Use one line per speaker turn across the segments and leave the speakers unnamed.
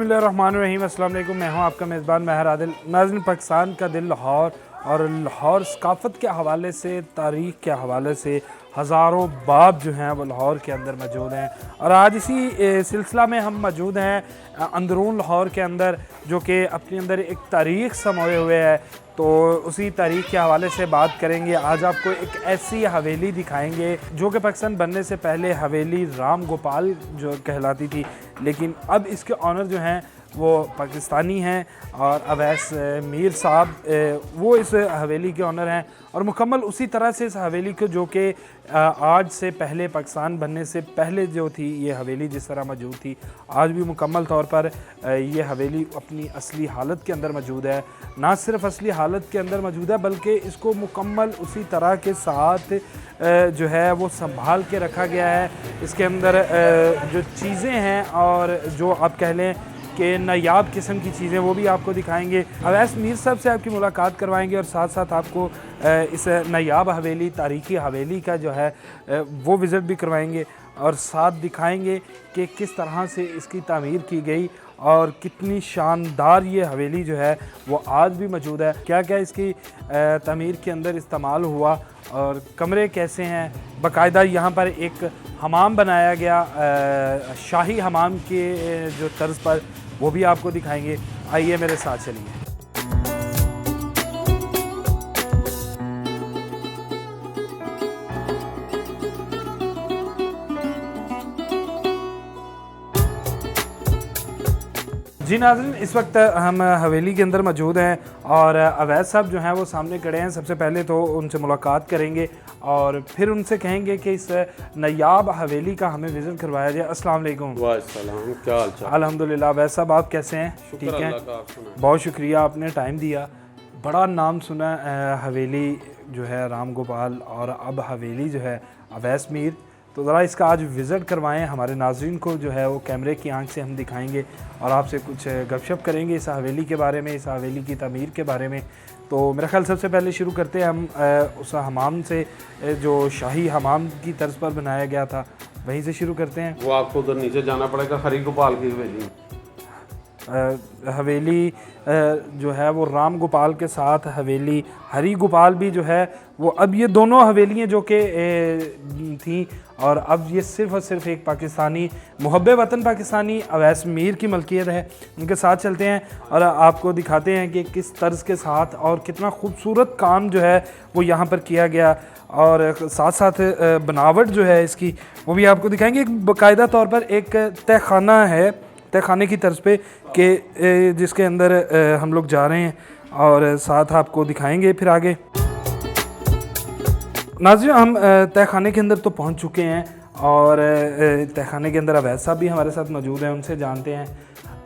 बिस्मिल्लाहिर्रहमानिर्रहीम। अस्सलाम वालेकुम। मैं हूं आपका मेज़बान महर आदिल। नाज़रीन, पाकिस्तान का दिल लाहौर और लाहौर सकाफ़त के हवाले से, तारीख़ के हवाले से हज़ारों बाब जो हैं वो लाहौर के अंदर मौजूद हैं। और आज इसी सिलसिला में हम मौजूद हैं अंदरून लाहौर के अंदर, जो कि अपने अंदर एक तारीख़ समोए हुए है। तो उसी तारीख़ के हवाले से बात करेंगे। आज आपको एक ऐसी हवेली दिखाएंगे जो कि पाकिस्तान बनने से पहले हवेली राम गोपाल जो कहलाती थी, लेकिन अब इसके ऑनर जो हैं वो पाकिस्तानी हैं और अवैस मीर साहब वो इस हवेली के ऑनर हैं। और मुकम्मल उसी तरह से इस हवेली को, जो कि आज से पहले, पाकिस्तान बनने से पहले जो थी ये हवेली जिस तरह मौजूद थी, आज भी मुकम्मल तौर पर ये हवेली अपनी असली हालत के अंदर मौजूद है। ना सिर्फ असली हालत के अंदर मौजूद है, बल्कि इसको मुकम्मल उसी तरह के साथ जो है वो संभाल के रखा गया है। इसके अंदर जो चीज़ें हैं और जो आप कह लें कि नायाब किस्म की चीज़ें, वो भी आपको दिखाएंगे। अवैस मीर साहब से आपकी मुलाकात करवाएंगे और साथ साथ आपको इस नायाब हवेली, तारीख़ी हवेली का जो है वो विज़िट भी करवाएंगे और साथ दिखाएंगे कि किस तरह से इसकी तामीर की गई और कितनी शानदार ये हवेली जो है वो आज भी मौजूद है। क्या क्या इसकी तामीर के अंदर इस्तेमाल हुआ और कमरे कैसे हैं। बाकायदा यहाँ पर एक हमाम बनाया गया शाही हमाम के जो तर्ज पर, वो भी आपको दिखाएंगे। आइए मेरे साथ चलिए। जी नाज़रीन, इस वक्त हम हवेली के अंदर मौजूद हैं और अवैस साहब जो हैं वो सामने खड़े हैं। सबसे पहले तो उनसे मुलाकात करेंगे और फिर उनसे कहेंगे कि इस नायाब हवेली का हमें विज़िट करवाया जाए। अस्सलाम वालेकुम।
वालेकुम, क्या हाल चाल?
अल्हम्दुलिल्लाह। अवैस साहब, आप कैसे हैं? ठीक हैं, बहुत शुक्रिया, आपने टाइम दिया। बड़ा नाम सुना हवेली जो है राम गोपाल, और अब हवेली जो है अवैस मीर। तो ज़रा इसका आज विज़िट करवाएं, हमारे नाज़रीन को जो है वो कैमरे की आंख से हम दिखाएंगे और आपसे कुछ गपशप करेंगे इस हवेली के बारे में, इस हवेली की तमीर के बारे में। तो मेरा ख्याल सबसे पहले शुरू करते हैं हम उस हमाम से जो शाही हमाम की तर्ज पर बनाया गया था, वहीं से शुरू करते हैं।
वो आपको उधर नीचे जाना पड़ेगा, हरी गोपाल की हवेली।
हवेली जो है वो राम गोपाल के साथ हवेली हरी गोपाल भी जो है वो, अब ये दोनों हवेलियाँ जो कि थी, और अब ये सिर्फ़ और सिर्फ एक पाकिस्तानी मुहब्बे वतन पाकिस्तानी अवैस मीर की मलकियत है। उनके साथ चलते हैं और आपको दिखाते हैं कि किस तर्ज के साथ और कितना खूबसूरत काम जो है वो यहाँ पर किया गया, और साथ साथ बनावट जो है इसकी वो भी आपको दिखाएंगे। एक बाकायदा तौर पर एक तहखाना है, तहखाने की तर्ज पे, कि जिसके अंदर हम लोग जा रहे हैं और साथ आपको दिखाएंगे फिर आगे। नाज़रीन, हम तहखाने के अंदर तो पहुंच चुके हैं और तहखाने के अंदर अवैस साहब भी हमारे साथ मौजूद हैं, उनसे जानते हैं।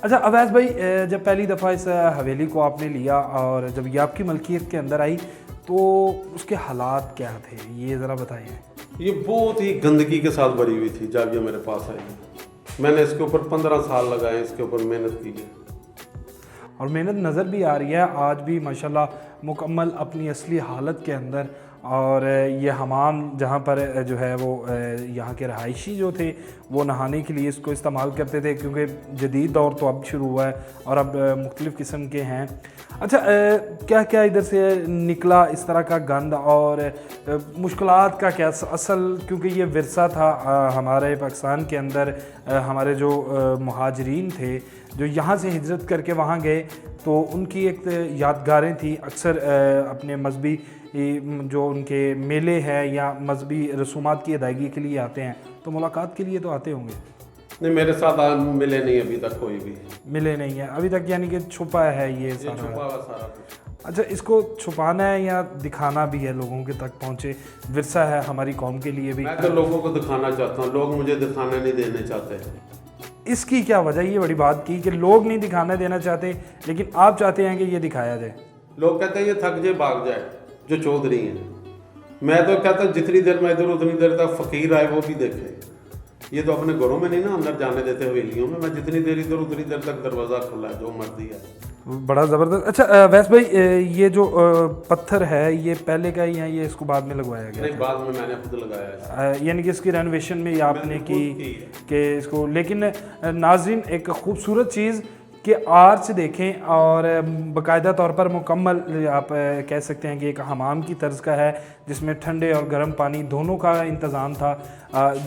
अच्छा अवैस भाई, जब पहली दफ़ा इस हवेली को आपने लिया और जब ये आपकी मलकियत के अंदर आई, तो उसके हालात क्या थे, ये ज़रा बताइए।
ये बहुत ही गंदगी के साथ भरी हुई थी जब ये मेरे पास आई। मैंने इसके ऊपर 15 साल लगाए, इसके ऊपर मेहनत की है
और मेहनत नज़र भी आ रही है आज भी माशाल्लाह, मुकम्मल अपनी असली हालत के अंदर। और ये हमाम जहाँ पर जो है वो यहाँ के रहायशी जो थे वो नहाने के लिए इसको इस्तेमाल करते थे, क्योंकि जदीद दौर तो अब शुरू हुआ है और अब मुख्तलिफ़ किस्म के हैं। अच्छा, क्या क्या इधर से निकला इस तरह का गंद और मुश्किलात का क्या असल, क्योंकि ये विरसा था हमारे पाकिस्तान के अंदर। हमारे जो मुहाजिरीन थे जो यहाँ से हिजरत करके वहाँ गए, तो उनकी एक यादगारें थी। अक्सर अपने मजहबी जो उनके मेले हैं या मजहबी रसूमात की अदायगी के लिए आते हैं, तो मुलाकात के लिए तो आते होंगे।
नहीं, मेरे साथ मिले नहीं अभी तक, कोई भी
मिले नहीं है अभी तक, यानी कि छुपा है ये सारा।
छुपा हुआ सारा कुछ।
अच्छा, इसको छुपाना है या दिखाना भी है, लोगों के तक पहुँचे, विरसा है हमारी कौम के लिए भी।
मैं तो लोगों को दिखाना चाहता हूँ, लोग मुझे दिखाना नहीं देने चाहते।
इसकी क्या वजह, ये बड़ी बात की कि लोग नहीं दिखाना देना चाहते, लेकिन आप चाहते हैं कि ये दिखाया जाए।
लोग कहते हैं ये थक जाए भाग जाए जो चौधरी हैं। मैं तो कहता हूँ जितनी देर में इधर उतनी देर तक फ़कीर आए वो भी देखे। ये तो अपने घरों में नहीं ना अंदर जाने देते हवेलियों में। मैं जितनी देर इधर उतनी देर तक दरवाज़ा खुला है, जो मर्जी है।
बड़ा ज़बरदस्त। अच्छा वैस भाई, ये जो पत्थर है ये पहले का ही है, ये इसको बाद में लगवाया गया?
नहीं, बाद में मैंने खुद लगाया है।
यानी कि इसकी रेनोवेशन में आपने की कि इसको। लेकिन नाज़रीन, एक ख़ूबसूरत चीज़ कि आर्च देखें और बाकायदा तौर पर मुकम्मल आप कह सकते हैं कि एक हमाम की तर्ज का है, जिसमें ठंडे और गर्म पानी दोनों का इंतज़ाम था।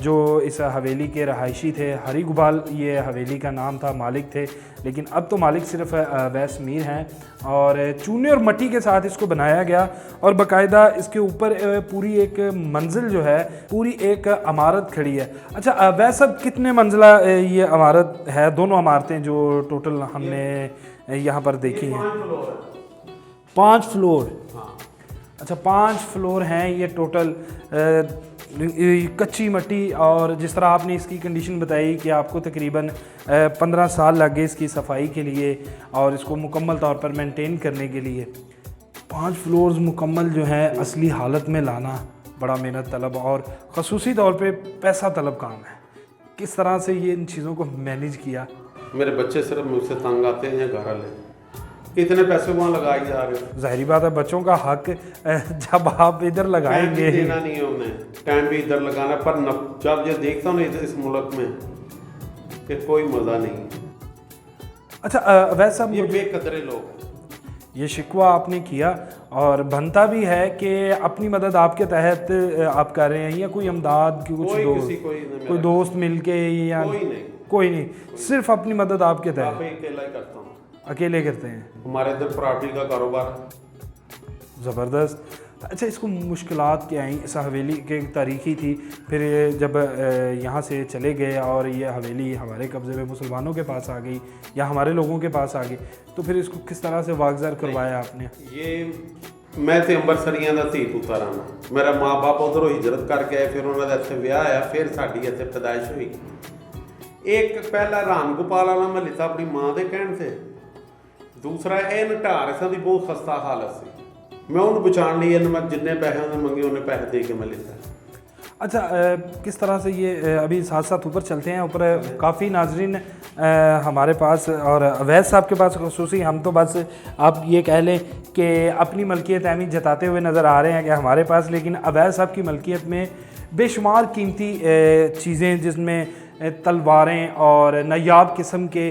जो इस हवेली के रहायशी थे, हरी गुबाल ये हवेली का नाम था, मालिक थे, लेकिन अब तो मालिक सिर्फ अवैस मीर हैं। और चूने और मट्टी के साथ इसको बनाया गया और बाकायदा इसके ऊपर पूरी एक मंजिल जो है, पूरी एक इमारत खड़ी है। अच्छा वैसे कितने मंजिला ये इमारत है? दोनों इमारतें जो टोटल हमने यहाँ पर देखी हैं 5 फ्लोर।
हाँ।
अच्छा 5 फ्लोर हैं ये टोटल। कच्ची मट्टी, और जिस तरह आपने इसकी कंडीशन बताई कि आपको तकरीबन 15 साल लग गए इसकी सफाई के लिए और इसको मुकम्मल तौर पर मेंटेन करने के लिए। 5 फ्लोर्स मुकम्मल जो है असली हालत में लाना बड़ा मेहनत तलब और ख़ुसूसी तौर पे पैसा तलब काम है। किस तरह से ये इन चीज़ों को मैनेज किया?
मेरे बच्चे सिर्फ मुझसे तंग आते हैं या घर ले, इतने पैसे वहाँ लगाए जा रहे हो।
ज़ाहिरी बात है, बच्चों का हक जब आप इधर लगाएंगे,
देना नहीं है उन्हें, टाइम भी इधर लगाना। पर जब ये देखता हूँ ना इस मुल्क में कि कोई मज़ा नहीं है।
अच्छा वैसा
ये बेकदरे लोग हैं।
ये शिकवा आपने किया और बनता भी है कि अपनी मदद आपके तहत आप कर रहे हैं, या कोई इमदाद की कुछ कोई दोस्त मिलके, या कोई नहीं, सिर्फ अपनी मदद आपके तहत
अकेला ही करता हूँ।
अकेले करते हैं।
हमारे इधर प्रॉपर्टी का कारोबार है।
ज़बरदस्त। अच्छा इसको मुश्किलात क्या आई? इस हवेली के तारीखी थी, फिर जब यहाँ से चले गए और ये हवेली हमारे कब्ज़े में मुसलमानों के पास आ गई या हमारे लोगों के पास आ गई, तो फिर इसको किस तरह से वागज़ार करवाया आपने?
ये मैं तो अंबरसरियां दा धी पुत्तर आना, मेरा माँ बाप उधरों हिजरत करके आए, फिर उन्होंने इत्थे विआह आया, फिर साडी इत्थे पैदाइश हुई। एक पहला राम गोपाल वाला मैं लिता अपनी माँ के कहण से, दूसरा ये नटार इसां दी बहुत खस्ता हालत सी, मैं उन्हें बचाने लिए मैं जिन्ने पैसे उन्हें मंगे उन्हें पैसे दे के मैं लेता।
अच्छा किस तरह से ये अभी साथ साथ ऊपर चलते हैं। ऊपर काफ़ी नाजरीन हमारे पास और अवैस साहब के पास ख़ुसूसी, हम तो बस आप ये कह लें कि अपनी मलकियत अहमियत जताते हुए नज़र आ रहे हैं कि हमारे पास, लेकिन अवैस साहब की मलकियत में बेशुमार कीमती चीज़ें, जिसमें तलवारें और नायाब किस्म के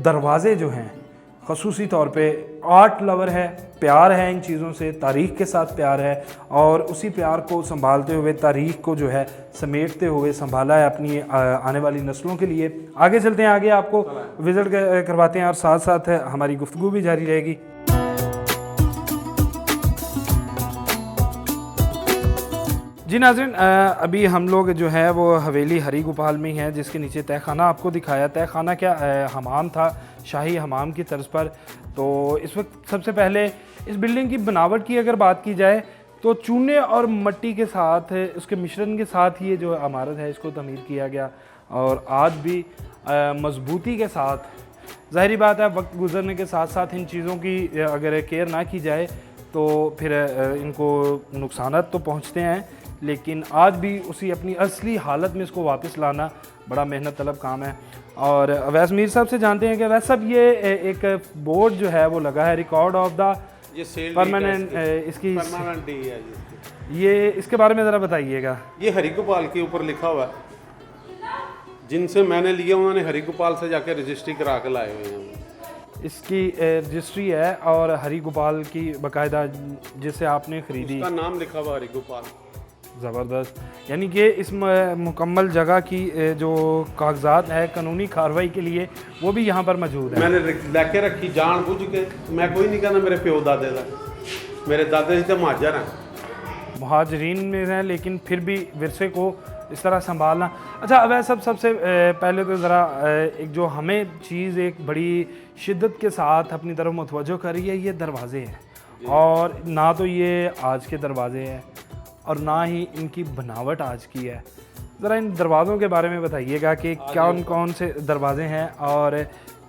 दरवाज़े जो हैं, ख़ुसूसी तौर पे आर्ट लवर है, प्यार है इन चीज़ों से, तारीख़ के साथ प्यार है और उसी प्यार को संभालते हुए तारीख़ को जो है समेटते हुए संभाला है अपनी आने वाली नस्लों के लिए। आगे चलते हैं, आगे आपको विज़िट करवाते हैं और साथ साथ हमारी गुफ्तगू भी जारी रहेगी। जी नाज़रीन, अभी हम लोग जो है वो हवेली हरी गोपाल में ही हैं, जिसके नीचे तहखाना आपको दिखाया। तहखाना क्या हमाम था, शाही हमाम की तर्ज पर। तो इस वक्त सबसे पहले इस बिल्डिंग की बनावट की अगर बात की जाए तो चूने और मट्टी के साथ, उसके मिश्रण के साथ ये जो इमारत है इसको तमीर किया गया और आज भी मजबूती के साथ। ज़ाहिरी बात है वक्त गुजरने के साथ साथ इन चीज़ों की अगर केयर ना की जाए तो फिर इनको नुकसानात तो पहुँचते हैं, लेकिन आज भी उसी अपनी असली हालत में इसको वापस लाना बड़ा मेहनत तलब काम है। और अवैस मीर साहब से जानते हैं कि अवैस साहब ये एक बोर्ड जो है वो लगा है, रिकॉर्ड ऑफ द परमानेंट, इसकी
परमानेंट है
ये इसके बारे में ज़रा बताइएगा।
ये हरी गोपाल के ऊपर लिखा हुआ है, जिनसे मैंने लिया उन्होंने हरी गोपाल से जाके रजिस्ट्री करा के लाए हुए हैं।
इसकी रजिस्ट्री है और हरी गोपाल की बाकायदा जिसे आपने ख़रीदी,
उसका नाम लिखा हुआ हरी गोपाल।
ज़बरदस्त। यानी कि इस मुकम्मल जगह की जो कागजात है कानूनी कार्रवाई के लिए वो भी यहाँ पर मौजूद है।
मैंने लेके रखी जान बुझ के, मैं कोई नहीं कहना मेरे प्यो दादे का, मेरे दादे जी तो महाजर हैं,
मुहाजरीन में हैं, लेकिन फिर भी विरसे को इस तरह संभालना। अच्छा अब सबसे पहले तो ज़रा एक जो हमें चीज़ एक बड़ी शिद्दत के साथ अपनी तरफ मुतवज्जो कर रही है, ये दरवाज़े हैं। और ना तो ये आज के दरवाज़े हैं और ना ही इनकी बनावट आज की है। ज़रा इन दरवाज़ों के बारे में बताइएगा कि कौन से दरवाज़े हैं और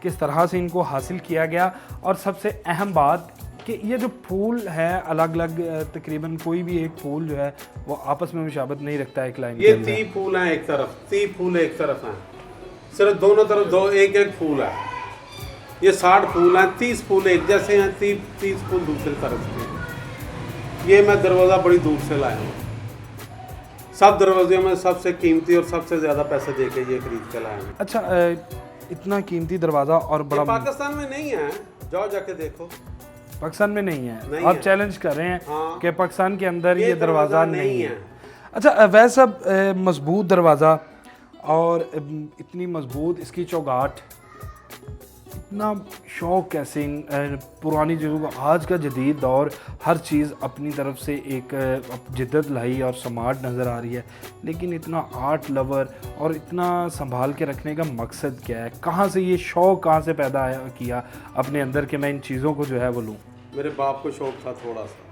किस तरह से इनको हासिल किया गया। और सबसे अहम बात कि ये जो फूल है अलग अलग, तकरीबन कोई भी एक फूल जो है वो आपस में मुशाबत नहीं रखता है एक लाइन।
ये 30 फूल हैं एक तरफ, 30 फूल एक तरफ हैं, सिर्फ दोनों तरफ दो एक एक फूल है। ये 60 फूल हैं, 30 फूल एक जैसे हैं, 30 फूल दूसरी तरफ के। ये मैं दरवाज़ा बड़ी दूर से लाया हूँ, सब दरवाजे में सबसे कीमती और सबसे ज़्यादा पैसे दे के ये खरीद के लाया हूँ।
अच्छा इतना कीमती दरवाज़ा और
ये
बड़ा
पाकिस्तान में नहीं है, जाओ जाके देखो।
पाकिस्तान में नहीं है,
नहीं
आप
है।
चैलेंज कर रहे हैं
हाँ।
कि पाकिस्तान के अंदर ये दरवाज़ा
दरवाज़ा
नहीं है।
है।
अच्छा, वैसा मजबूत दरवाज़ा और इतनी मजबूत इसकी चौगाट, इतना शौक कैसे इन पुरानी चीज़ों को, आज का जदीद दौर हर चीज़ अपनी तरफ से एक जिद्दत लाई और स्मार्ट नज़र आ रही है, लेकिन इतना आर्ट लवर और इतना संभाल के रखने का मकसद क्या है? कहाँ से ये शौक कहाँ से पैदा किया अपने अंदर कि मैं इन चीज़ों को जो है वो लूँ?
मेरे बाप को शौक था थोड़ा सा,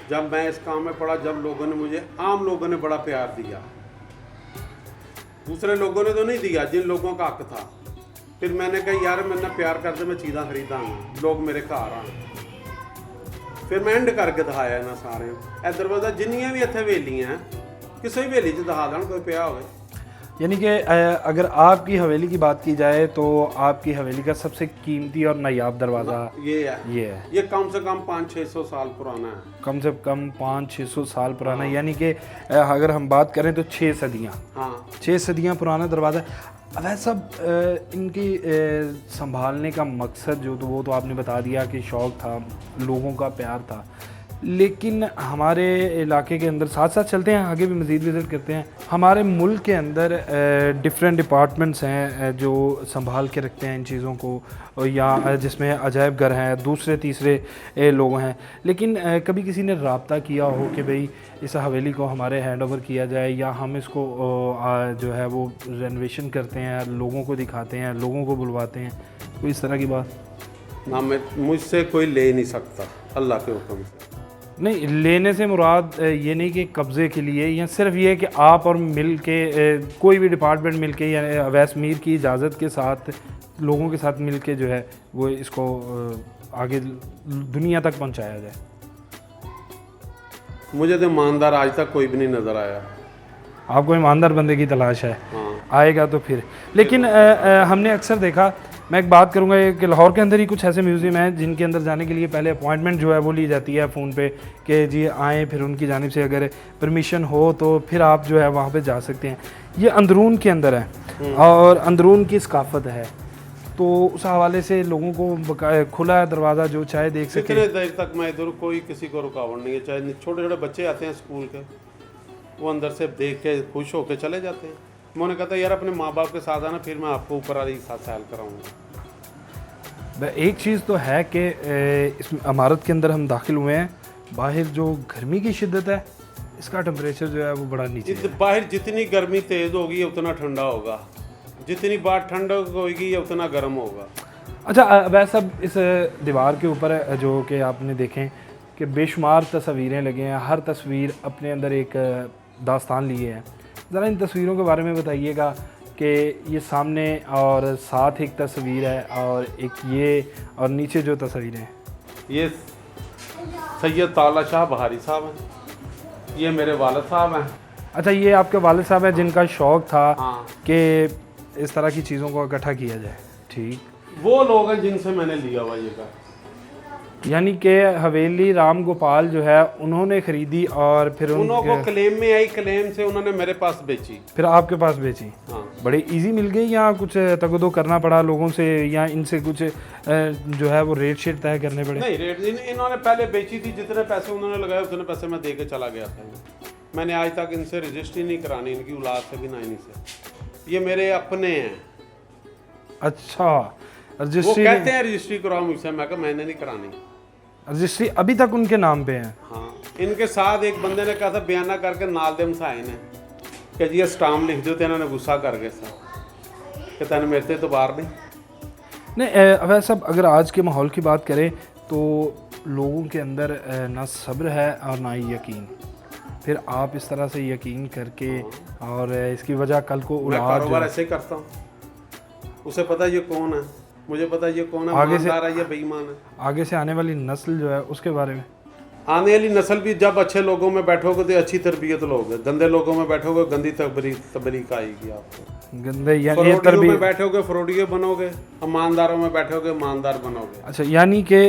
जब मैं इस काम में पड़ा, जब लोगों ने मुझे, आम लोगों ने बड़ा प्यार दिया, दूसरे लोगों ने तो नहीं दिया जिन लोगों का हक था। फिर मैंने कहा यार मैंने प्यार करते मैं चीज़ां खरीदा लोग मेरे घर आन, फिर मैं एंड करके दिखाया ना सारे ए दरवाजा जिन्नियां भी इत्थे हवेलियां हैं, किसी भी हवेली च दिखा देन कोई पिया होवे।
यानी कि अगर आपकी हवेली की बात की जाए तो आपकी हवेली का सबसे कीमती और नायाब दरवाज़ा
ये है,
ये
कम से कम 500-600 साल पुराना है।
कम से कम 500-600 साल पुराना, यानी कि अगर हम बात करें तो 6 सदियाँ,
हाँ
6 सदियाँ पुराना दरवाज़ा। वैसा इनकी संभालने का मकसद जो, तो वो तो आपने बता दिया कि शौक़ था, लोगों का प्यार था, लेकिन हमारे इलाके के अंदर, साथ साथ चलते हैं आगे भी मज़ीद विज़िट करते हैं, हमारे मुल्क के अंदर डिफरेंट डिपार्टमेंट्स हैं जो संभाल के रखते हैं इन चीज़ों को, या जिसमें अजायब घर हैं, दूसरे तीसरे लोग हैं, लेकिन कभी किसी ने रब्ता किया हो कि भाई इस हवेली को हमारे हैंड ओवर किया जाए या हम इसको जो है वो रेनोवेशन करते हैं, लोगों को दिखाते हैं, लोगों को बुलवाते हैं, कोई इस तरह की बात?
ना मुझसे कोई ले नहीं सकता अल्लाह के हुक्म से।
नहीं, लेने से मुराद ये नहीं कि कब्ज़े के लिए, या सिर्फ ये कि आप और मिल के कोई भी डिपार्टमेंट मिल के या अवैस मीर की इजाज़त के साथ लोगों के साथ मिल के जो है वो इसको आगे दुनिया तक पहुंचाया जाए।
मुझे तो ईमानदार आज तक कोई भी नहीं नज़र आया।
आपको ईमानदार बंदे की तलाश है?
हाँ।
आएगा तो फिर। लेकिन हमने अक्सर देखा, मैं एक बात करूंगा कि लाहौर के अंदर ही कुछ ऐसे म्यूज़ियम हैं जिनके अंदर जाने के लिए पहले अपॉइंटमेंट जो है वो ली जाती है फ़ोन पे कि जी आएँ, फिर उनकी जानिब से अगर परमिशन हो तो फिर आप जो है वहाँ पे जा सकते हैं। ये अंदरून के अंदर है और अंदरून की सकाफ़त है, तो उस हवाले से लोगों को खुला दरवाज़ा जो चाहे देख सके।
कितने देर तक मैं इधर, कोई किसी को रुकावट नहीं है, चाहे छोटे छोटे बच्चे आते हैं स्कूल के, वो अंदर से देख के खुश होकर चले जाते हैं। मैंने कहता यार अपने माँ बाप के साथ आना, फिर मैं आपको ऊपर वाली साथ सैल कराऊंगा।
एक चीज़ तो है कि इस इमारत के अंदर हम दाखिल हुए हैं, बाहर जो गर्मी की शिद्दत है इसका टेम्परेचर जो है वो बड़ा नीचे है।
बाहर जितनी गर्मी तेज़ होगी उतना ठंडा होगा, जितनी बार ठंड होगी उतना गर्म होगा।
अच्छा, वैसा इस दीवार के ऊपर जो कि आपने देखें कि बेशुमार तस्वीरें लगे हैं, हर तस्वीर अपने अंदर एक दास्तान लिए है। ज़रा इन तस्वीरों के बारे में बताइएगा कि ये सामने और साथ एक तस्वीर है और एक ये, और नीचे जो तस्वीरें हैं
ये सैयद ताला शाह बहारी साहब हैं, ये मेरे वालिद साहब हैं।
अच्छा, ये आपके वालिद साहब हैं जिनका शौक़ था
हाँ।
कि इस तरह की चीज़ों को इकट्ठा किया जाए। ठीक,
वो लोग हैं जिनसे मैंने लिया हुआ ये घर।
यानी कि हवेली राम गोपाल जो है उन्होंने ख़रीदी और फिर
उनको क्लेम में आई, क्लेम से उन्होंने मेरे पास बेची,
फिर आपके पास बेची।
हाँ।
बड़े इजी मिल गई या कुछ तगदो करना पड़ा लोगों से, या इनसे कुछ जो है वो रेट शेट तय करने पड़े?
नहीं, रेट इन्होंने पहले बेची थी, जितने पैसे उन्होंने लगाए उतने पैसे मैं दे के चला गया था। मैंने आज तक इनसे रजिस्ट्री नहीं करानी, इनकी औलाद से भी ना इन्हीं से, ये मेरे अपने हैं।
अच्छा,
वो
रजिस्ट्री
कहते हैं रजिस्ट्री कराओ मुझसे, मैं कहा मैंने नहीं करानी।
रजिस्ट्री अभी तक उनके नाम पे है?
हाँ, इनके साथ एक बंदे ने कहा था बयाना करके नाल दे मसाए ने कि जी स्टाम्प लिख दो, तो इन्होंने गुस्सा कर गए सर कि तेन मेरे से तो बाहर
नहीं। वैसे अगर आज के माहौल की बात करें तो लोगों के अंदर ना सब्र है और ना ही यकीन, फिर आप इस तरह से यकीन करके, और इसकी वजह कल को
मैं
औलाद
कारोबार ऐसे ही करता हूँ, उसे पता ये कौन है, मुझे पता ये कौन है,
आगे से
ईमानदार है या बेईमान है।
आगे से आने वाली नस्ल जो है उसके बारे में,
आने वाली नस्ल भी जब अच्छे लोगों में बैठोगे तो अच्छी तरबियत लोगे, गंदे लोगों में बैठोगे गंदी तबरीक आएगी आपको।
गंदे या ये
फरोडियों
तरबियत
में बैठोगे फरोडियों बनोगे, ईमानदारों में बैठोगे ईमानदार बनोगे।
अच्छा, यानी कि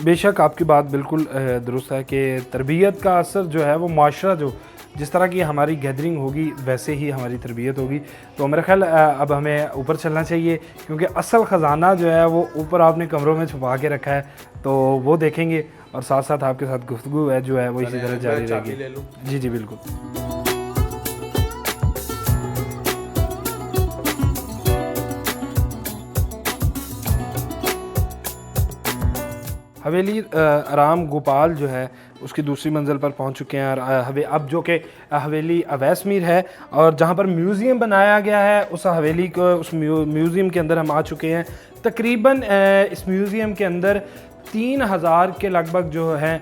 बेशक आपकी बात बिल्कुल दुरुस्त है कि तरबियत का असर जो है वो माशरा जो जिस तरह की हमारी गैदरिंग होगी वैसे ही हमारी तरबियत होगी। तो मेरा ख्याल अब हमें ऊपर चलना चाहिए, क्योंकि असल ख़जाना जो है वो ऊपर आपने कमरों में छुपा के रखा है, तो वो देखेंगे और साथ साथ आपके साथ गुफ्तगू है जो है वो इसी तरह जारी रहेगी। जी जी बिल्कुल। हवेली राम गोपाल जो है उसकी दूसरी मंजिल पर पहुंच चुके हैं, और अब जो कि हवेली अवैस मीर है, और जहां पर म्यूज़ियम बनाया गया है उस हवेली को, उस म्यूज़ियम के अंदर हम आ चुके हैं। तकरीबन इस म्यूज़ियम के अंदर 3000 के लगभग जो हैं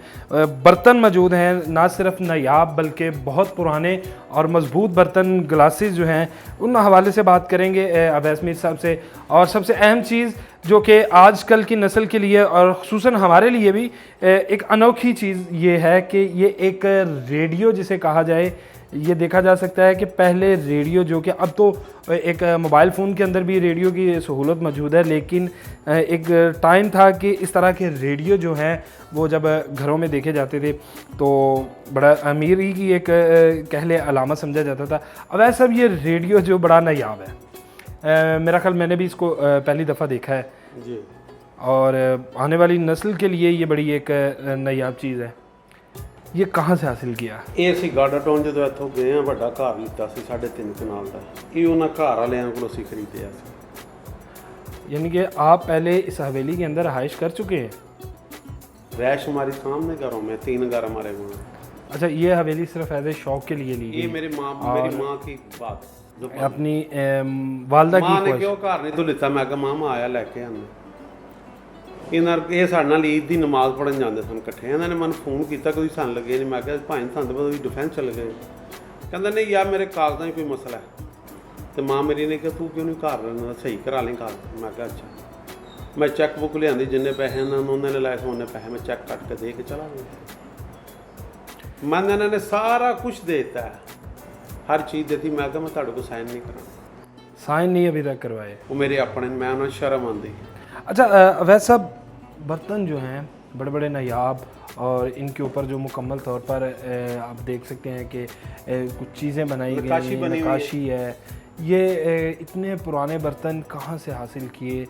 बर्तन मौजूद हैं, ना सिर्फ नायाब बल्कि बहुत पुराने और मज़बूत बर्तन, ग्लासेस जो हैं, उन हवाले से बात करेंगे अवैस मीर साहब से। और सबसे अहम चीज़ जो कि आजकल की नस्ल के लिए और ख़ुसूसन हमारे लिए भी एक अनोखी चीज़ ये है कि ये एक रेडियो जिसे कहा जाए, ये देखा जा सकता है कि पहले रेडियो जो कि अब तो एक मोबाइल फ़ोन के अंदर भी रेडियो की सहूलत मौजूद है, लेकिन एक टाइम था कि इस तरह के रेडियो जो हैं वो जब घरों में देखे जाते थे तो बड़ा अमीरी की एक कहले अलामत समझा जाता था। अब ऐसा ये रेडियो जो बड़ा नायाब है, मेरा ख्याल मैंने भी इसको पहली दफ़ा देखा है जी, और आने वाली नस्ल के लिए ये बड़ी एक नायाब चीज़ है। ये कहाँ से हासिल किया?
ਇਹ ਅਸੀਂ ਗਾਰਡਾ ਟਾਊਨ ਜਦੋਂ ਇੱਥੋਂ ਗਏ ਆ, ਵੱਡਾ ਘਰ ਲਿੱਤਾ ਸੀ 3.5 ਕਨਾਲ ਦਾ। ਇਹ ਉਹਨਾਂ ਘਰ ਵਾਲਿਆਂ ਕੋਲੋਂ ਅਸੀਂ ਖਰੀਦਿਆ ਸੀ।
यानी कि आप पहले इस हवेली के अंदर रहाइश कर चुके हैं?
रैश हमारी सामने घरों में 3 घर हमारे वहाँ।
अच्छा, ये हवेली सिर्फ एज ए शौक के लिए ली गई?
ये मेरी माँ की बात जो
अपनी वालदा की
ने क्यों घर नहीं तो लिता, मैं कहा मामा आया लैके आने। ਇਹ ਸਾਡੇ ਨਾਲ ਈਦ ਦੀ ਨਮਾਜ਼ ਪੜ੍ਹਨ ਜਾਂਦੇ ਸਨ ਇਕੱਠੇ। ਇਹਨਾਂ ਨੇ ਮੈਨੂੰ ਫੋਨ ਕੀਤਾ, ਕੋਈ ਸਾਨੂੰ ਲੱਗੇ ਨਹੀਂ। ਮੈਂ ਕਿਹਾ ਭਾਈ ਸਾਨੂੰ ਤਾਂ ਤੁਸੀਂ ਡਿਫੈਂਸ ਚਲੇ ਗਏ। ਕਹਿੰਦਾ ਨਹੀਂ ਯਾਰ ਮੇਰੇ ਕਾਗਜ਼ਾਂ 'ਚ ਕੋਈ ਮਸਲਾ ਹੈ। ਤੇ ਮਾਂ ਮੇਰੀ ਨੇ ਕਿਹਾ ਤੂੰ ਕਿਉਂ ਨਹੀਂ ਘਰ ਰਹਿਣਾ, ਸਹੀ ਕਰਾ ਲੈ ਕਾਗਜ਼। ਮੈਂ ਕਿਹਾ ਅੱਛਾ। ਮੈਂ ਚੈੱਕ ਬੁੱਕ ਲਿਆਂਦੀ, ਜਿੰਨੇ ਪੈਸੇ ਉਹਨਾਂ ਨੇ ਲਾਏ ਸੀ ਉਹਨੇ ਪੈਸੇ ਮੈਂ ਚੈੱਕ ਕੱਟ ਕੇ ਦੇ ਕੇ ਚਲਾ ਗਿਆ। ਮੈਨੂੰ ਇਹਨਾਂ ਨੇ ਸਾਰਾ ਕੁਛ ਦੇ ਦਿੱਤਾ, हर चीज़ देती। मैं कहा मैं ਤੁਹਾਡੇ ਕੋਲ साइन नहीं कराना।
साइन नहीं अभी तक करवाए?
वो मेरे अपने, मैं उन्हें शर्म आती।
अच्छा, वैसा बर्तन जो हैं बड़े बड़े नायाब, और इनके ऊपर जो मुकम्मल तौर पर आप देख सकते हैं कि कुछ चीज़ें बनाई गई हैं, नक्काशी है। ये इतने पुराने बर्तन कहाँ से हासिल किए?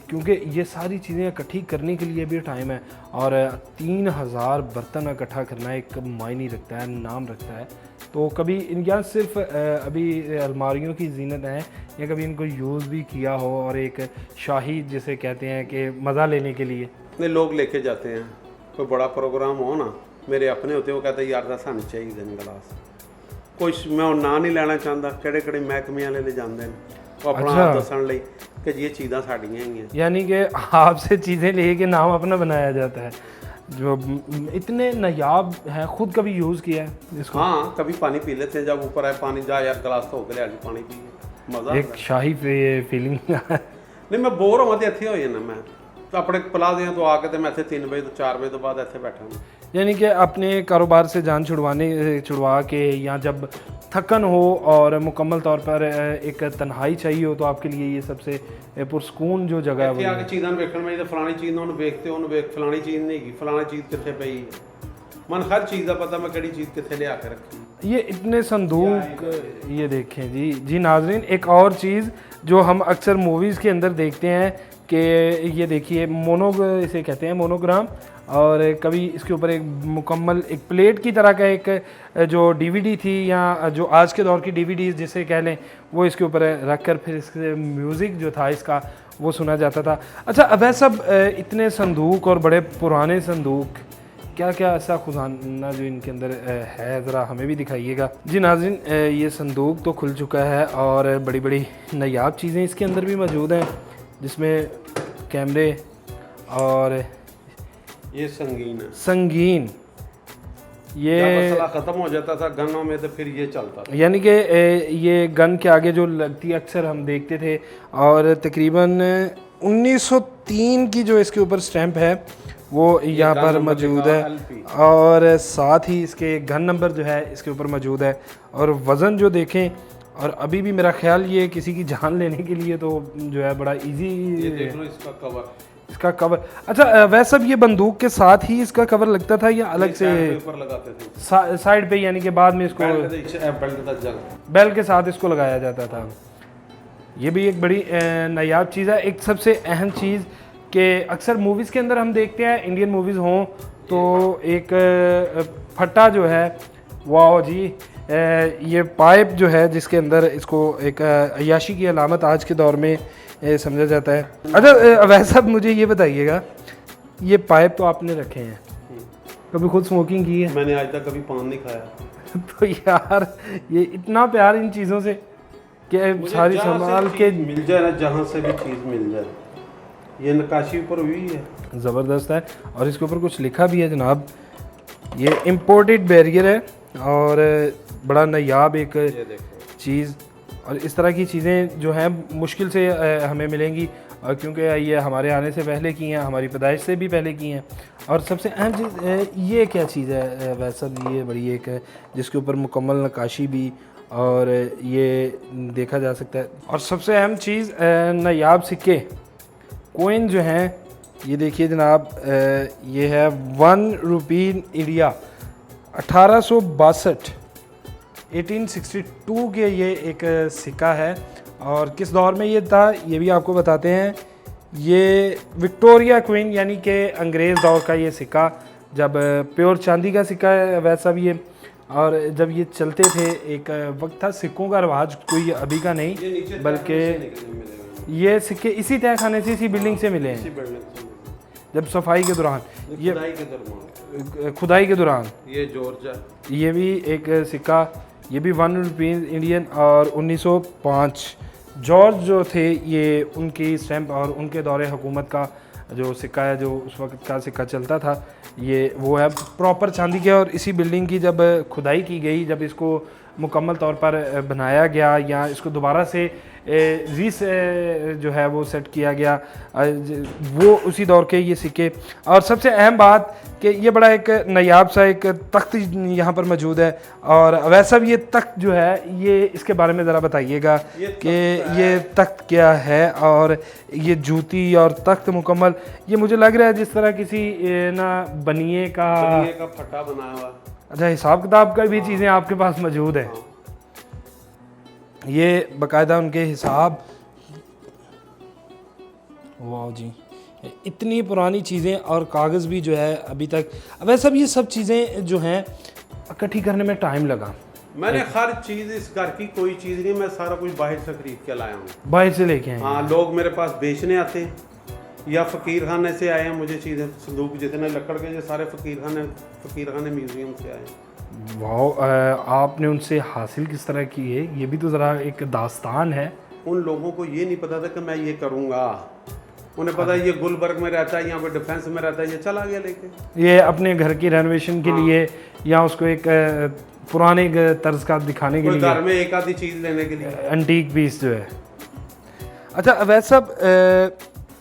क्योंकि ये सारी चीज़ें इकट्ठी करने के लिए भी टाइम है, और 3000 बर्तन इकट्ठा करना एक मायने रखता है, नाम रखता है। तो कभी इनका सिर्फ अभी अलमारियों की जीनत है, या कभी इनको यूज़ भी किया हो, और एक शाही जिसे कहते हैं कि मज़ा लेने के लिए?
नहीं, लोग लेके जाते हैं, कोई बड़ा प्रोग्राम हो ना, मेरे अपने होते वो कहते यार सानू चाहिए गिलास। कुछ मैं ना नहीं लेना चाहता, किहड़े किहड़े महकमे वाले ले जाते हैं वो अपना हाथ दसन लई कि ये चीज़ां साड़ियां ही हैं।
यानी कि आपसे चीज़ें लेके नाम अपना बनाया जाता है। जो इतने नायाब हैं, खुद कभी यूज़ किया है इसको?
हाँ, कभी पानी पी लेते हैं, जब ऊपर आए पानी जा यार गिलास धो के लिया पानी पी, मज़ा
एक शाही फीलिंग।
नहीं, मैं बोर होवां ते इत्थे हो जाना। मैं तो अपने पिला दें तो आके तो मैं इत्थे 3 बजे तो 4 बजे तो बाद इत्थे बैठा हूँ।
यानी कि अपने कारोबार से जान छुड़वा के, या जब थकन हो और मुकम्मल तौर पर एक तन्हाई चाहिए हो, तो आपके लिए ये सबसे पुरस्कून जो जगह है।
आके चीज़ां वेखण में फलानी चीज़ उन्होंने वेखते वेख फलानी चीज़ नहीं हैगी, फलानी चीज़ कित्थे पई है। मन हर चीज़ का पता मैं किहड़ी चीज़ कित्थे लिया के रखी।
ये इतने संदूक, ये देखें जी नाजरीन, एक और चीज़ जो हम अक्सर मूवीज़ के अंदर देखते हैं कि ये देखिए इसे कहते हैं मोनोग्राम, और कभी इसके ऊपर एक मुकम्मल एक प्लेट की तरह का एक जो डीवीडी थी, या जो आज के दौर की डीवीडीज़ जिसे कह लें, वो इसके ऊपर रख कर फिर इसके म्यूज़िक जो था इसका वो सुना जाता था। अच्छा, अब है सब इतने संदूक और बड़े पुराने संदूक, क्या क्या ऐसा खुजाना जो इनके अंदर है, ज़रा हमें भी दिखाइएगा। जी नाज़रीन, ये संदूक तो खुल चुका है, और बड़ी बड़ी नायाब चीज़ें इसके अंदर भी मौजूद हैं, जिसमें कैमरे और
ये
संगीन ये
मसला ख़त्म हो जाता था गनों में, तो फिर ये चलता था।
यानी कि ये गन के आगे जो लगती अक्सर हम देखते थे, और तकरीबन 1903 की जो इसके ऊपर स्टैंप है वो यहाँ पर मौजूद है, और साथ ही इसके गन नंबर जो है इसके ऊपर मौजूद है, और वज़न जो देखें, और अभी भी मेरा ख्याल ये किसी की जान लेने के लिए तो जो है बड़ा इजी।
ये देख लो इसका कवर,
इसका कवर, अच्छा वैसे अब ये बंदूक के साथ ही इसका कवर लगता था या अलग से
ऊपर लगाते थे
साइड पे, यानी कि बाद में इसको
बेल्ट तक जगह
बेल के साथ इसको लगाया जाता था। ये भी एक बड़ी नायाब चीज़ है। एक सबसे अहम चीज़ कि अक्सर मूवीज़ के अंदर हम देखते हैं, इंडियन मूवीज़ हों तो एक फट्टा जो है, वाह जी, ये पाइप जो है जिसके अंदर इसको एक अय्याशी की अलामत आज के दौर में समझा जाता है। अच्छा वैसा मुझे ये बताइएगा, ये पाइप तो आपने रखे हैं, कभी खुद स्मोकिंग की है?
मैंने आज तक कभी पान नहीं खाया।
तो यार ये इतना प्यार इन चीज़ों से कि सारी संभाल के
मिल जाए ना, जहाँ से भी चीज़ मिल जाए। ये नक्काशी ऊपर हुई है,
ज़बरदस्त है, और इसके ऊपर कुछ लिखा भी है जनाब। ये इम्पोर्टेड बैरियर है और बड़ा नायाब एक चीज़, और इस तरह की चीज़ें जो हैं मुश्किल से हमें मिलेंगी, क्योंकि ये हमारे आने से पहले की हैं, हमारी पैदाइश से भी पहले की हैं। और सबसे अहम चीज़ ये क्या चीज़ है वैसा, ये बड़ी एक है जिसके ऊपर मुकम्मल नक्काशी भी और ये देखा जा सकता है। और सबसे अहम चीज़ नायाब सिक्के, कोइन जो हैं, ये देखिए जनाब, ये है 1 रुपी इंडिया 1862 1862 के ये एक सिक्का है। और किस दौर में ये था ये भी आपको बताते हैं। ये विक्टोरिया क्वीन यानी कि अंग्रेज़ दौर का ये सिक्का, जब प्योर चांदी का सिक्का है वैसा भी है, और जब ये चलते थे एक वक्त था सिक्कों का रिवाज, कोई अभी का नहीं, बल्कि ये सिक्के इसी तय खाने से, इसी बिल्डिंग से मिले हैं जब सफाई के दौरान, ये खुदाई के दौरान।
ये जॉर्ज,
ये भी एक सिक्का, ये भी 1 रुपी इंडियन, और 1905 जॉर्ज जो थे ये उनकी स्टैम्प और उनके दौरे हुकूमत का जो सिक्का है, जो उस वक्त का सिक्का चलता था, ये वो है प्रॉपर चांदी के। और इसी बिल्डिंग की जब खुदाई की गई, जब इसको मुकम्मल तौर पर बनाया गया या इसको दोबारा से जो है वो सेट किया गया, वो उसी दौर के ये सिक्के। और सबसे अहम बात कि ये बड़ा एक नायाब सा एक तख्त यहाँ पर मौजूद है, और वैसा भी ये तख्त जो है, ये इसके बारे में ज़रा बताइएगा कि ये तख्त क्या है। और ये जूती और तख्त मुकम्मल, ये मुझे लग रहा है जिस तरह किसी ना बनिए का
फटा बनाया हुआ।
अच्छा, हिसाब किताब का भी चीज़ें आपके पास मौजूद है। ये बाकायदा उनके हिसाब, वाह जी, इतनी पुरानी चीज़ें और कागज़ भी जो है अभी तक। वैसे भी ये सब चीज़ें जो हैं इकट्ठी करने में टाइम लगा।
मैंने हर चीज़ इस घर की कोई चीज़ नहीं, मैं सारा कुछ बाहर से खरीद के लाया हूँ,
बाहर से लेके आए।
हाँ, लोग मेरे पास बेचने आते हैं या फ़कीर खाने से आए हैं, मुझे चीज़ें संदूक जितने लकड़ के जो सारे फ़कीर खाने म्यूज़ियम से आए हैं।
वाह, आपने उनसे हासिल किस तरह की है, ये भी तो ज़रा एक दास्तान है।
उन लोगों को ये नहीं पता था कि मैं ये करूँगा, उन्हें पता है ये गुलबर्ग में रहता है, यहाँ पे डिफेंस में रहता है, ये चला गया लेके, ये
अपने घर की रेनोवेशन के लिए या उसको एक पुराने तर्ज का दिखाने के लिए,
घर में एक आधी चीज़ लेने के लिए,
एंटीक पीस जो है। अच्छा वैसा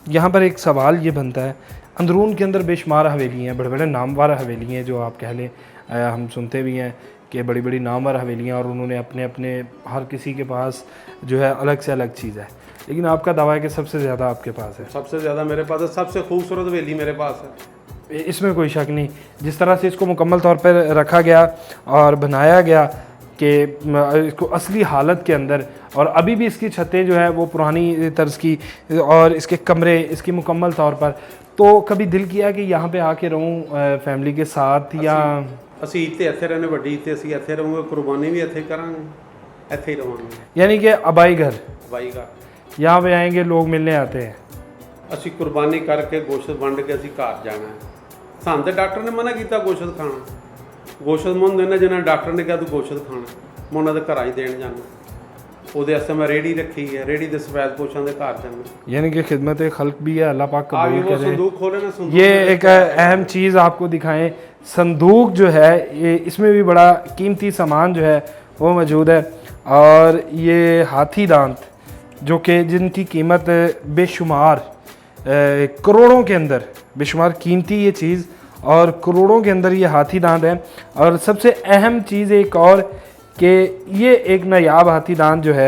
यहाँ पर एक सवाल ये बनता है, अंदरून के अंदर बेशुमार हवेली हैं, बड़े बड़े नामवर हवेली हैं, जो आप कह लें, हम सुनते भी हैं कि बड़ी बड़ी नामवर हवेलियाँ, और उन्होंने अपने अपने हर किसी के पास जो है अलग से अलग चीज़ है, लेकिन आपका दावा है कि सबसे ज़्यादा आपके पास है।
सबसे ज़्यादा मेरे पास है, सबसे खूबसूरत हवेली मेरे पास है,
इसमें कोई शक नहीं। जिस तरह से इसको मुकम्मल तौर पर रखा गया और बनाया गया कि इसको असली हालत के अंदर, और अभी भी इसकी छतें जो है वो पुरानी तर्ज की, और इसके कमरे इसकी मुकम्मल तौर पर, तो कभी दिल किया कि यहाँ पे आके रहूँ फैमिली के साथ, या
ਅਸੀਂ ਇੱਥੇ ਰਹਿਣੇ, ਵੱਡੀ ਇੱਥੇ ਅਸੀਂ ਇੱਥੇ ਰਹਾਂਗੇ, ਕੁਰਬਾਨੀ ਵੀ ਇੱਥੇ ਕਰਾਂਗੇ, ਇੱਥੇ ਹੀ ਰਹਾਂਗੇ,
यानी कि अबाई घर,
ਬਾਈ ਘਰ
यहाँ पे आएंगे, लोग मिलने आते हैं,
ਅਸੀਂ ਕੁਰਬਾਨੀ ਕਰਕੇ ਗੋਸ਼ਤ ਵੰਡ ਕੇ ਅਸੀਂ ਘਰ ਜਾਣਾ ਹੈ। ਸਾਨੂੰ ਤੇ ਡਾਕਟਰ ਨੇ ਮਨਾ ਕੀਤਾ ਗੋਸ਼ਤ ਖਾਣਾ, ਗੋਸ਼ਤ ਮੁੰਨ ਦੇਣਾ, ਜਿਹਨਾਂ ਡਾਕਟਰ ਨੇ ਕਿਹਾ ਤੂੰ ਗੋਸ਼ਤ ਖਾਣਾ, ਮੈਂ ਉਹਨਾਂ ਦੇ ਘਰਾਂ ਹੀ ਦੇਣ ਜਾਣਾ, ਉਹਦੇ ਵਾਸਤੇ मैं रेडी रखी है, रेडी ਦੇ सफेद पोशां ਦੇ घर जाना,
यानी कि खिदमत खल्क भी है, अल्लाह पाक कबूल करे।
संदूक खोले ना, संदूक
ये एक अहम चीज़ आपको दिखाएं, संदूक जो है ये, इसमें भी बड़ा कीमती सामान जो है वो मौजूद है, और ये हाथी दांत जो कि जिनकी कीमत बेशुमार करोड़ों के अंदर, बेशुमार कीमती ये चीज़, और करोड़ों के अंदर ये हाथी दांत है। और सबसे अहम चीज़ एक और कि ये एक नायाब हाथी दांत जो है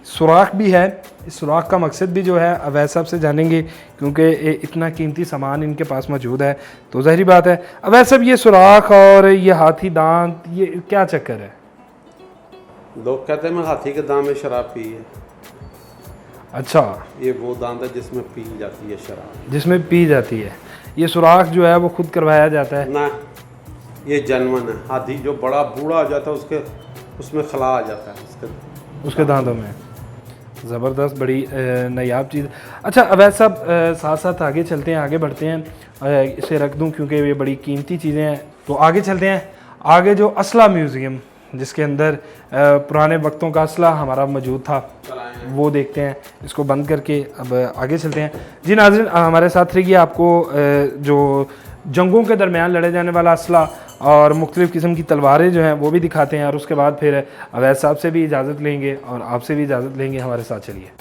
सुराख भी है। इस सुराख का मकसद भी जो है अवैध साहब से जानेंगे, क्योंकि इतना कीमती सामान इनके पास मौजूद है, तो ज़ाहिर बात है। अवैध साहब, ये सुराख और ये हाथी दांत, ये क्या चक्कर है?
लोग कहते हैं मैं हाथी के दांत में शराब पी है।
अच्छा,
ये वो दांत है जिसमें पी जाती है शराब।
जिसमें पी जाती है। ये सुराख जो है वो खुद करवाया जाता है?
ना, ये जनवन है। हाथी जो बड़ा बूढ़ा हो जाता है उसमें खला आ जाता है
उसके दांतों में। ज़बरदस्त, बड़ी नायाब चीज़। अच्छा अवैध साहब, साथ साथ आगे चलते हैं, आगे बढ़ते हैं। इसे रख दूं क्योंकि ये बड़ी कीमती चीज़ें हैं, तो आगे चलते हैं। आगे जो असला म्यूज़ियम, जिसके अंदर पुराने वक्तों का असला हमारा मौजूद था, वो देखते हैं। इसको बंद करके अब आगे चलते हैं। जी नाज़रीन, हमारे साथ रहिए। आपको जो जंगों के दरमियान लड़े जाने वाला असला और मुख्तलिफ़ किस्म की तलवारें जो हैं वो भी दिखाते हैं, और उसके बाद फिर अवैध साहब से भी इजाज़त लेंगे और आपसे भी इजाज़त लेंगे। हमारे साथ चलिए।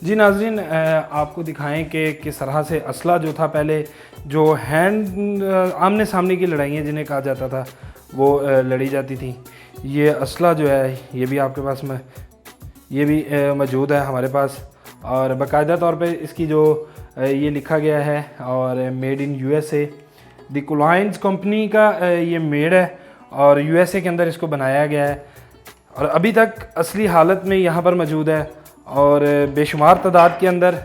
जी नाज़रीन, आपको दिखाएं कि किस तरह से असला जो था, पहले जो हैंड आमने सामने की लड़ाइयाँ जिन्हें कहा जाता था वो लड़ी जाती थी। ये असला जो है ये भी आपके पास में ये भी मौजूद है हमारे पास, और बाकायदा तौर पे इसकी जो ये लिखा गया है, और मेड इन यूएसए। द कुलाइंस कंपनी का ये मेड है, और यूएसए के अंदर इसको बनाया गया है, और अभी तक असली हालत में यहाँ पर मौजूद है, और बेशुमार तादाद के अंदर।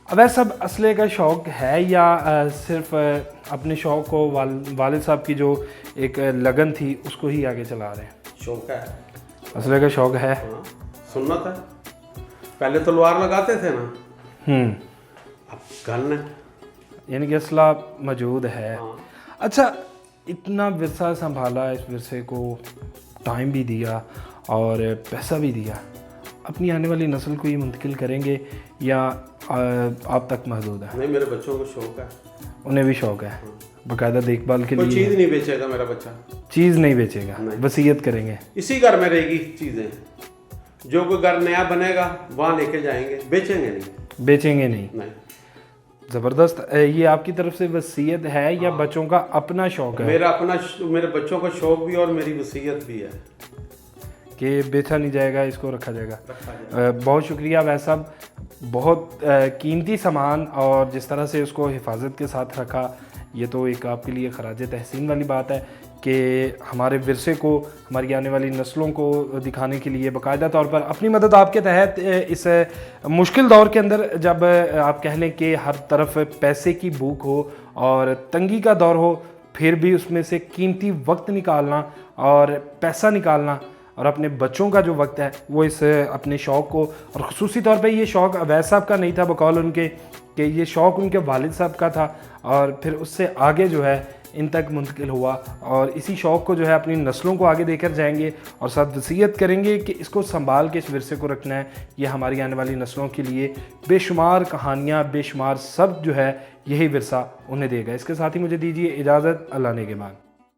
अवैध साहब, असले का शौक़ है या सिर्फ अपने शौक़ को वालिद साहब की जो एक लगन थी उसको ही आगे चला रहे हैं?
शौक है,
असले का शौक़ है।
हाँ, सुन्नत है। पहले तलवार लगाते थे ना, अब गन है,
यानी कि असला मौजूद है।
हाँ।
अच्छा, इतना विरसा संभाला, इस विरसे को टाइम भी दिया और पैसा भी दिया, अपनी आने वाली नस्ल को ये मुंतकिल करेंगे या आप तक महदूद है?
नहीं, मेरे बच्चों को शौक है।
उन्हें भी शौक़ है बाकायदा देखभाल के लिए?
कोई चीज़ नहीं बेचेगा मेरा बच्चा।
चीज़ नहीं बेचेगा, वसीयत करेंगे।
इसी घर में रहेगी चीज़ें, जो कोई घर नया बनेगा वहाँ लेके जाएंगे, बेचेंगे नहीं।
बेचेंगे नहीं। ज़बरदस्त। ये आपकी तरफ से वसीयत है या बच्चों का अपना शौक़ है?
मेरा अपना, मेरे बच्चों का शौक भी और मेरी वसीयत भी है
कि बेचा नहीं जाएगा, इसको रखा जाएगा। बहुत शुक्रिया वैसा साहब, बहुत कीमती सामान, और जिस तरह से उसको हिफाजत के साथ रखा, ये तो एक आपके लिए खराज तहसीन वाली बात है कि हमारे विरसे को, हमारी आने वाली नस्लों को दिखाने के लिए बाकायदा तौर पर अपनी मदद आपके तहत इस मुश्किल दौर के अंदर, जब आप कह लें कि हर तरफ पैसे की भूख हो और तंगी का दौर हो, फिर भी उसमें से कीमती वक्त निकालना और पैसा निकालना, और अपने बच्चों का जो वक्त है वो इस अपने शौक़ को, और ख़ुसूसी तौर पे ये शौक़ अवैध साहब का नहीं था बकौल उनके, कि ये शौक़ उनके वालिद साहब का था, और फिर उससे आगे जो है इन तक मुंतकिल हुआ, और इसी शौक़ को जो है अपनी नस्लों को आगे देकर जाएंगे, और साथ वसीयत करेंगे कि इसको संभाल के इस विरसे को रखना है। ये हमारी आने वाली नस्लों के लिए बेशुमार कहानियाँ, बेशुमार सब जो है यही विरसा उन्हें देगा। इसके साथ ही मुझे दीजिए इजाज़त। अल्लाह ने के बाद।